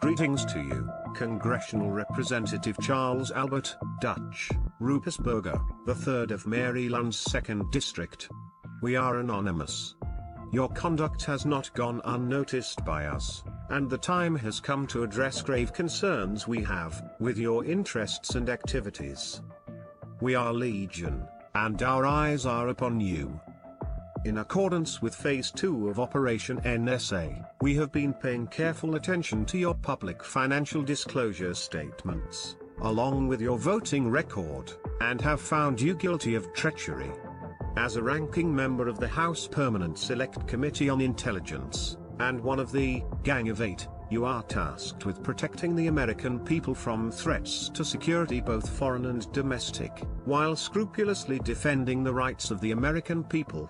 Greetings to you, Congressional Representative Charles Albert, Dutch, Ruppersberger, the 3rd of Maryland's 2nd District. We are anonymous. Your conduct has not gone unnoticed by us, and the time has come to address grave concerns we have with your interests and activities. We are Legion, and our eyes are upon you. In accordance with Phase 2 of Operation NSA, we have been paying careful attention to your public financial disclosure statements, along with your voting record, and have found you guilty of treachery. As a ranking member of the House Permanent Select Committee on Intelligence, and one of the Gang of Eight, you are tasked with protecting the American people from threats to security both foreign and domestic, while scrupulously defending the rights of the American people.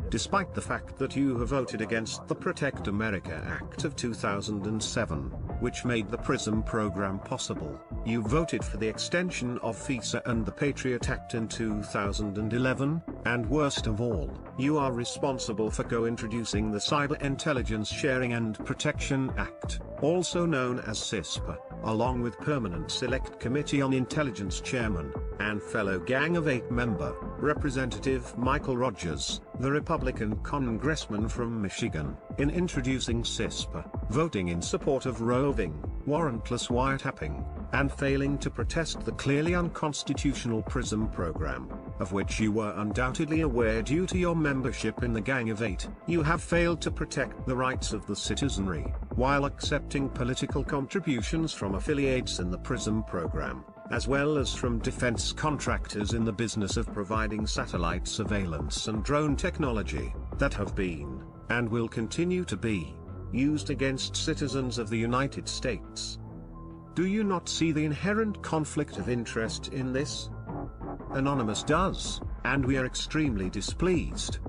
Despite the fact that you have voted against the Protect America Act of 2007, which made the PRISM program possible, you voted for the extension of FISA and the Patriot Act in 2011, and worst of all, you are responsible for co-introducing the Cyber Intelligence Sharing and Protection Act, also known as CISPA, along with Permanent Select Committee on Intelligence Chairman, and fellow Gang of Eight member, Representative Michael Rogers, the Republican congressman from Michigan, in introducing CISPA, voting in support of roving, warrantless wiretapping, and failing to protest the clearly unconstitutional PRISM program, of which you were undoubtedly aware due to your membership in the Gang of Eight. You have failed to protect the rights of the citizenry, while accepting political contributions from affiliates in the PRISM program, as well as from defense contractors in the business of providing satellite surveillance and drone technology, that have been, and will continue to be, used against citizens of the United States. Do you not see the inherent conflict of interest in this? Anonymous does, and we are extremely displeased.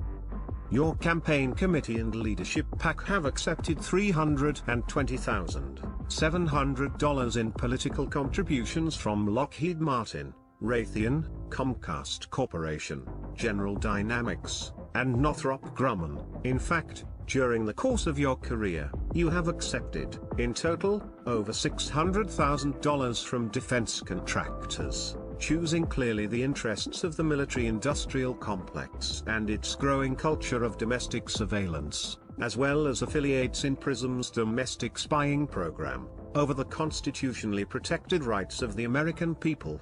Your campaign committee and leadership PAC have accepted $320,700 in political contributions from Lockheed Martin, Raytheon, Comcast Corporation, General Dynamics, and Northrop Grumman. In fact, during the course of your career, you have accepted, in total, over $600,000 from defense contractors, choosing clearly the interests of the military-industrial complex and its growing culture of domestic surveillance, as well as affiliates in PRISM's domestic spying program, over the constitutionally protected rights of the American people.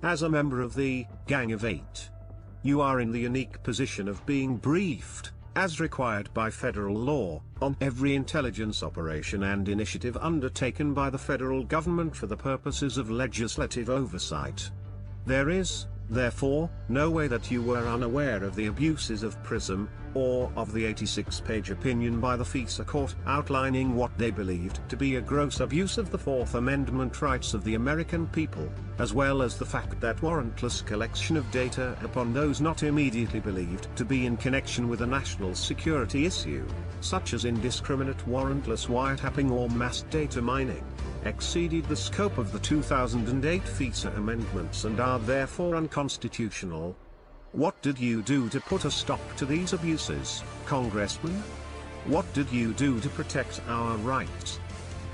As a member of the Gang of Eight, you are in the unique position of being briefed, as required by federal law, on every intelligence operation and initiative undertaken by the federal government for the purposes of legislative oversight. There is, therefore, no way that you were unaware of the abuses of PRISM, or of the 86-page opinion by the FISA court outlining what they believed to be a gross abuse of the Fourth Amendment rights of the American people, as well as the fact that warrantless collection of data upon those not immediately believed to be in connection with a national security issue, such as indiscriminate warrantless wiretapping or mass data mining, exceeded the scope of the 2008 FISA amendments and are therefore unconstitutional. What did you do to put a stop to these abuses, Congressman? What did you do to protect our rights?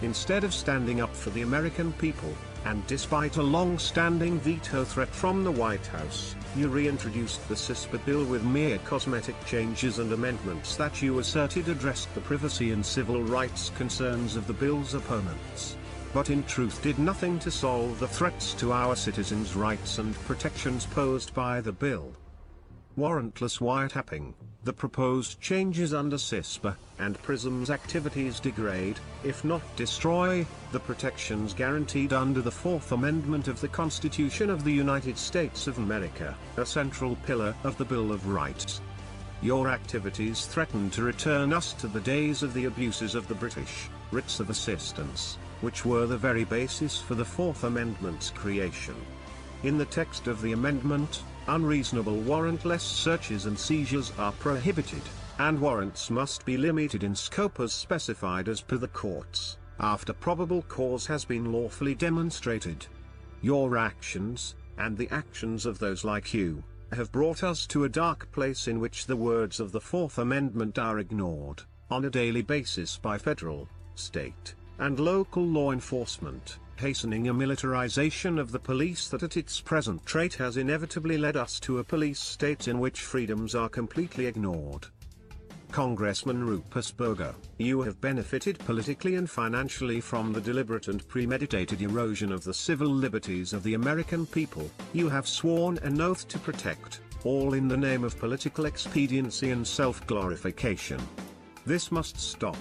Instead of standing up for the American people, and despite a long-standing veto threat from the White House, you reintroduced the CISPA bill with mere cosmetic changes and amendments that you asserted addressed the privacy and civil rights concerns of the bill's opponents, but in truth did nothing to solve the threats to our citizens' rights and protections posed by the bill. Warrantless wiretapping, the proposed changes under CISPA, and PRISM's activities degrade, if not destroy, the protections guaranteed under the Fourth Amendment of the Constitution of the United States of America, a central pillar of the Bill of Rights. Your activities threaten to return us to the days of the abuses of the British, writs of assistance, which were the very basis for the Fourth Amendment's creation. In the text of the amendment, unreasonable warrantless searches and seizures are prohibited, and warrants must be limited in scope as specified as per the courts, after probable cause has been lawfully demonstrated. Your actions, and the actions of those like you, have brought us to a dark place in which the words of the Fourth Amendment are ignored, on a daily basis by federal, state, and local law enforcement, hastening a militarization of the police that at its present rate has inevitably led us to a police state in which freedoms are completely ignored. Congressman Ruppers, you have benefited politically and financially from the deliberate and premeditated erosion of the civil liberties of the American people. You have sworn an oath to protect, all in the name of political expediency and self-glorification. This must stop.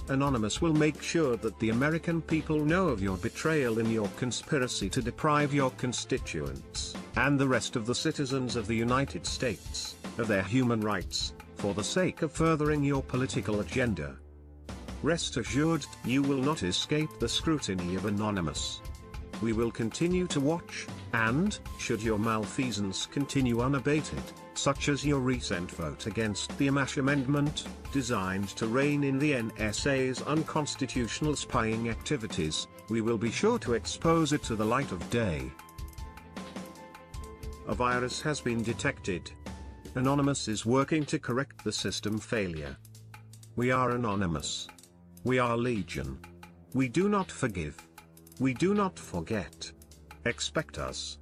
Anonymous will make sure that the American people know of your betrayal in your conspiracy to deprive your constituents, and the rest of the citizens of the United States, of their human rights, for the sake of furthering your political agenda. Rest assured, you will not escape the scrutiny of Anonymous. We will continue to watch, and, should your malfeasance continue unabated, such as your recent vote against the Amash Amendment, designed to rein in the NSA's unconstitutional spying activities, we will be sure to expose it to the light of day. A virus has been detected. Anonymous is working to correct the system failure. We are Anonymous. We are Legion. We do not forgive. We do not forget. Expect us.